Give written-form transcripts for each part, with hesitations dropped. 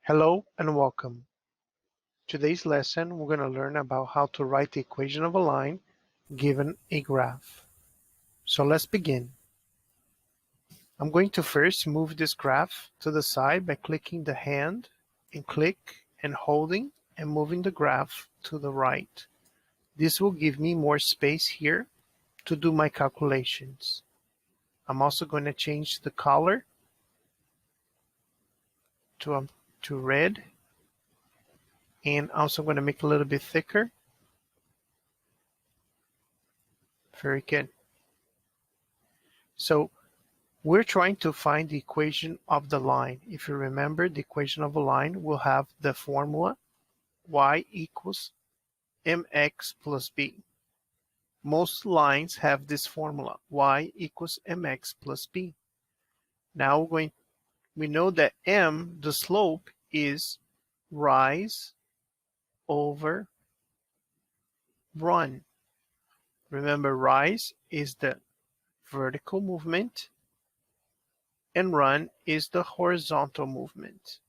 Hello and welcome. Today's lesson we're going to learn about how to write the equation of a line given a graph. So let's begin. I'm going to first move this graph to the side by clicking the hand and click and holding and moving the graph to the right. This will give me more space here to do my calculations. I'm also going to change the color to red, and also going to make it a little bit thicker. Very good. So we're trying to find the equation of the line. If you remember, the equation of a line will have the formula y equals mx plus b. Most lines have this formula, y equals mx plus b. Now we know that m, the slope, is rise over run. Remember, rise is the vertical movement and run is the horizontal movement.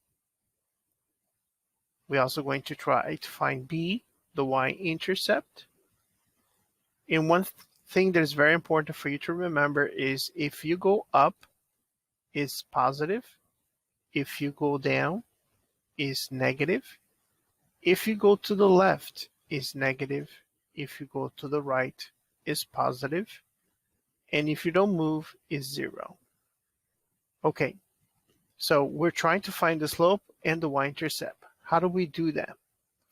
We're also going to try to find b, the y-intercept. And one thing that is very important for you to remember is if you go up, it's positive. If you go down, it's negative. If you go to the left, it's negative. If you go to the right, it's positive. And if you don't move, it's 0. Okay, so we're trying to find the slope and the y-intercept. How do we do that?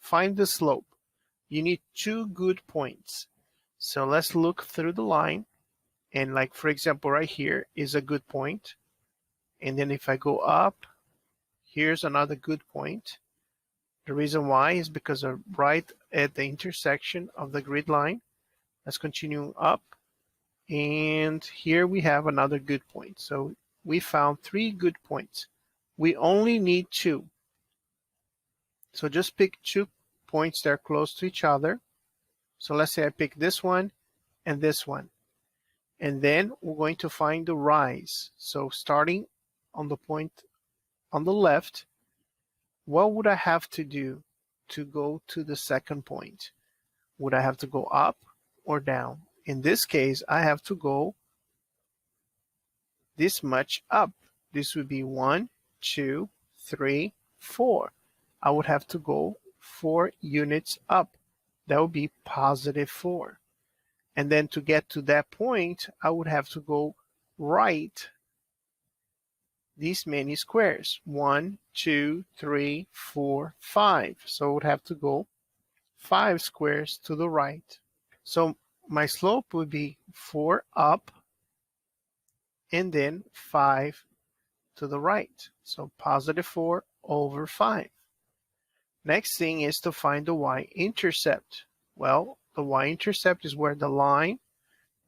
Find the slope. You need 2 good points. So let's look through the line. And like, for example, right here is a good point. And then if I go up, here's another good point. The reason why is because I'm right at the intersection of the grid line. Let's continue up. And here we have another good point. So we found 3 good points. We only need 2. So just pick 2 points that are close to each other. So let's say I pick this one and this one. And then we're going to find the rise. So starting on the point on the left, what would I have to do to go to the second point? Would I have to go up or down? In this case, I have to go this much up. This would be 1, 2, 3, 4. I would have to go 4 units up. That would be positive 4. And then to get to that point, I would have to go right these many squares. 1, 2, 3, 4, 5. So I would have to go 5 squares to the right. So my slope would be 4 up and then 5 to the right. So positive 4 over 5. Next thing is to find the y-intercept. Well, the y-intercept is where the line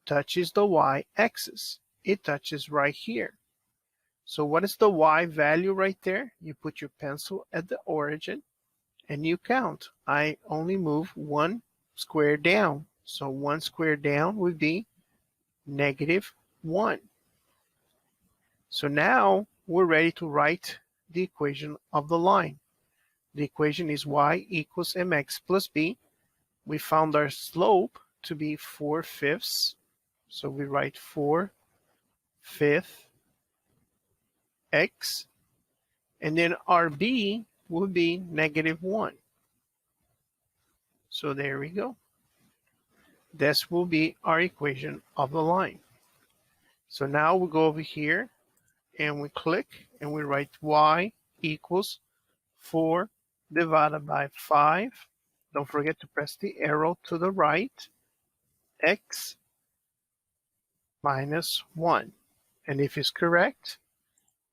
touches the y-axis. It touches right here. So what is the y value right there? You put your pencil at the origin and you count. I only move 1 square down. So 1 square down would be negative 1. So now we're ready to write the equation of the line. The equation is y equals mx plus b. We found our slope to be 4/5. So we write 4/5 x. And then our b would be negative 1. So there we go. This will be our equation of the line. So now we go over here and we click and we write y equals 4 divided by 5. Don't forget to press the arrow to the right. X minus 1. And if it's correct,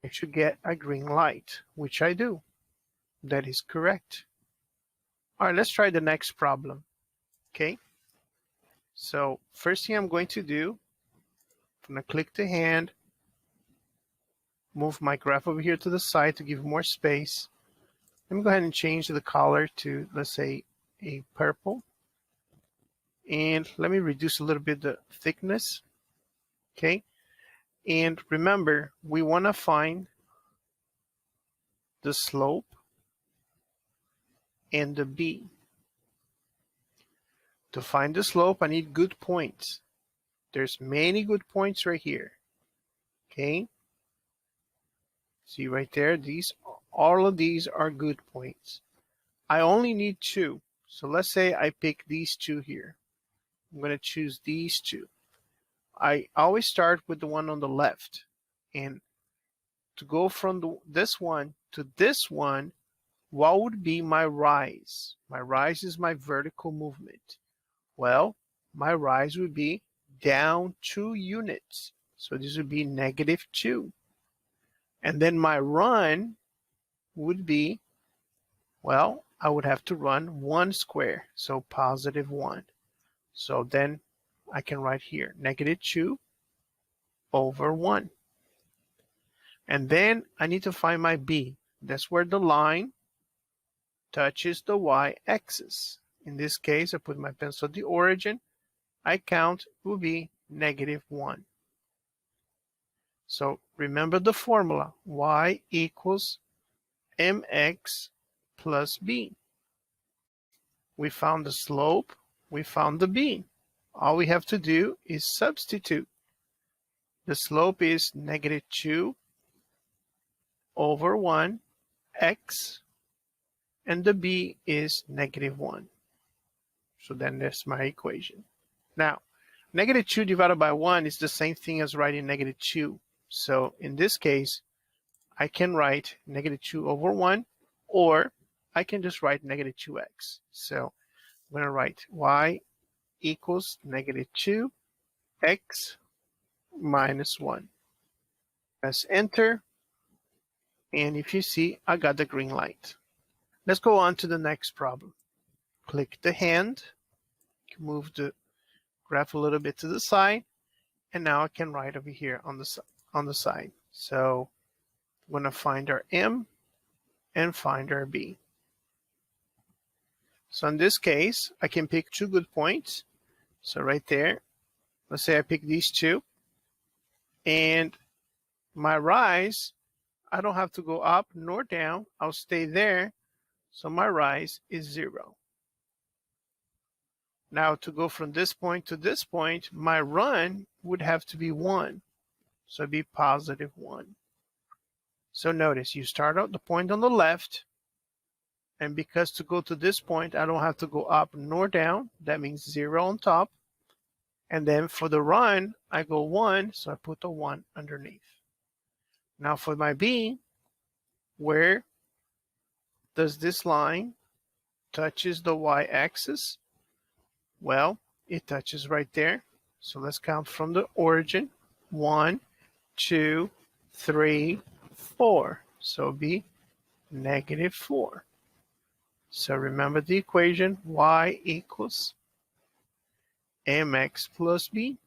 I should get a green light, which I do. That is correct. All right, let's try the next problem. Okay. So first thing I'm going to do, I'm going to click the hand, move my graph over here to the side to give more space. Let me go ahead and change the color to, let's say, a purple. And let me reduce a little bit the thickness. Okay. And remember, we want to find the slope and the b. To find the slope, I need good points. There's many good points right here. Okay? See right there, all of these are good points. I only need 2. So let's say I pick these 2 here. I'm going to choose these 2. I always start with the one on the left. And to go from this one to this one, what would be my rise? My rise is my vertical movement. Well, my rise would be down 2 units. So this would be -2. And then my run would be, well, I would have to run 1 square, so +1. So then I can write here, -2 over 1. And then I need to find my b. That's where the line touches the y-axis. In this case, I put my pencil at the origin. I count will be -1. So remember the formula, y equals mx plus b. We found the slope, we found the b. All we have to do is substitute. The slope is -2 over 1 x, and the b is -1. So then that's my equation. Now, -2 divided by 1 is the same thing as writing -2. So in this case, I can write -2 over 1, or I can just write -2x. So I'm going to write y equals -2x minus 1. Press enter. And if you see, I got the green light. Let's go on to the next problem. Click the hand, move the graph a little bit to the side, and now I can write over here on the side. So I'm going to find our m and find our b. So in this case, I can pick 2 good points. So right there, let's say I pick these 2, and my rise, I don't have to go up nor down. I'll stay there. So my rise is 0. Now to go from this point to this point, my run would have to be 1. So it'd be +1. So notice you start out the point on the left, and because to go to this point, I don't have to go up nor down. That means 0 on top. And then for the run, I go 1, so I put the 1 underneath. Now for my b, where does this line touches the y-axis? Well, it touches right there. So let's count from the origin. 1, 2, 3, 4. So it'll be -4. So remember the equation, y equals mx plus b.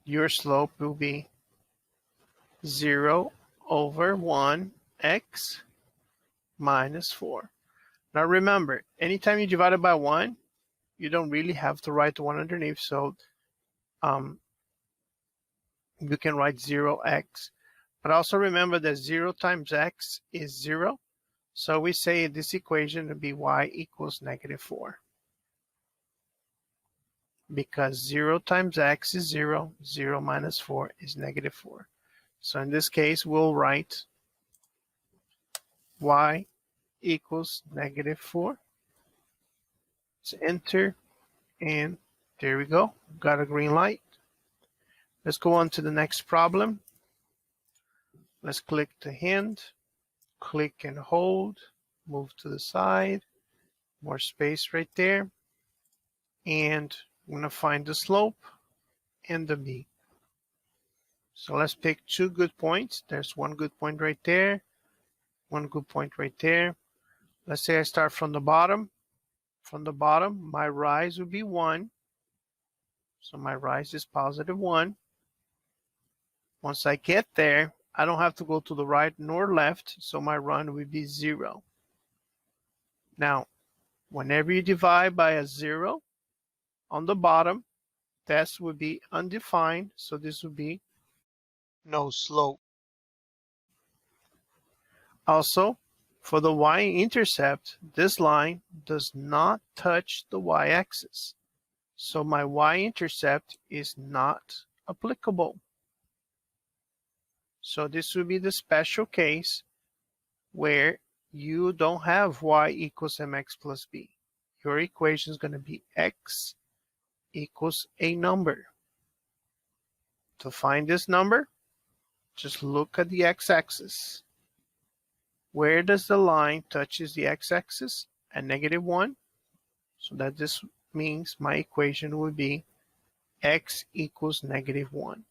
Your slope will be 0 over 1x minus 4. Now remember, anytime you divide it by 1, you don't really have to write the 1 underneath. So you can write 0x. But also remember that 0 times x is 0. So we say this equation would be y equals -4. Because 0 times x is 0, 0 minus 4 is -4. So in this case, we'll write y equals -4. Let's enter, and there we go. Got a green light. Let's go on to the next problem. Let's click the hand, click and hold, move to the side, more space right there. And I'm going to find the slope and the b. So let's pick 2 good points. There's 1 good point right there, 1 good point right there. Let's say I start from the bottom. From the bottom, my rise would be 1. So my rise is +1. Once I get there, I don't have to go to the right nor left, so my run will be 0. Now, whenever you divide by a 0 on the bottom, that would be undefined, so this would be no slope. Also, for the y-intercept, this line does not touch the y-axis. So my y-intercept is not applicable. So this would be the special case where you don't have y equals mx plus b. Your equation is going to be x equals a number. To find this number, just look at the x-axis. Where does the line touches the x-axis? At -1. So that this means my equation would be x equals -1.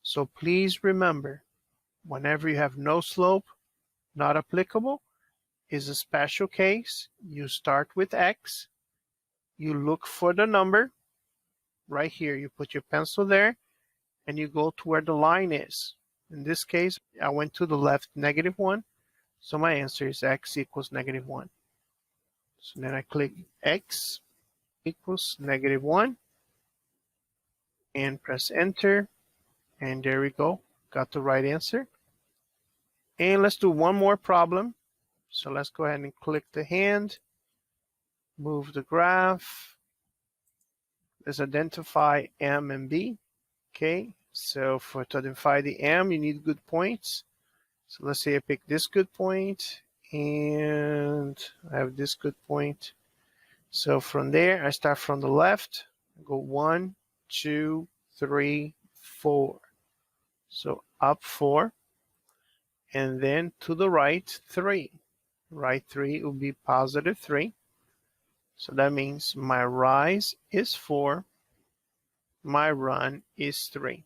So please remember, whenever you have no slope, not applicable, is a special case. You start with x, you look for the number, right here, you put your pencil there, and you go to where the line is. In this case, I went to the left, -1, so my answer is x equals -1. So then I click x equals -1 and press enter, and there we go, got the right answer. And let's do one more problem. So let's go ahead and click the hand, move the graph. Let's identify M and B. Okay, so to identify the M, you need good points. So let's say I pick this good point, and I have this good point. So from there, I start from the left, go 1, 2, 3, 4. So up 4, and then to the right, 3. Right 3 will be +3. So that means my rise is 4, my run is 3.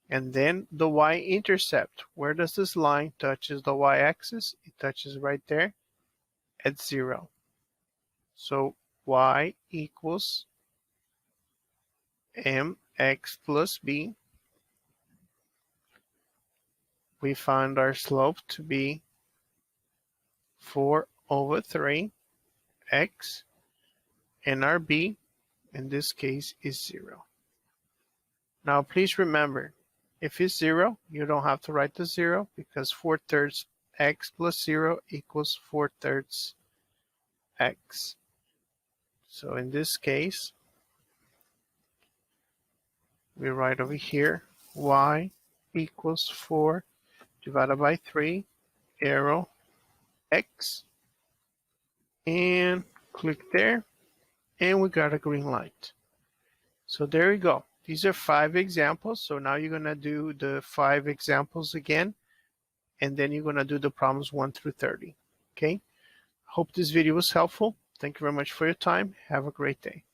And then the y-intercept, where does this line touches the y-axis? It touches right there at 0. So y equals mx plus b. We found our slope to be 4/3 x, and our b in this case is 0. Now please remember, if it's 0, you don't have to write the 0 because 4/3 x plus 0 equals 4/3 x. So in this case, we write over here y equals 4 divided by 3 arrow x, and click there, and we got a green light. So there you go. These are 5 examples. So now you're going to do the 5 examples again, and then you're going to do the problems 1 through 30. Okay? Hope this video was helpful. Thank you very much for your time. Have a great day.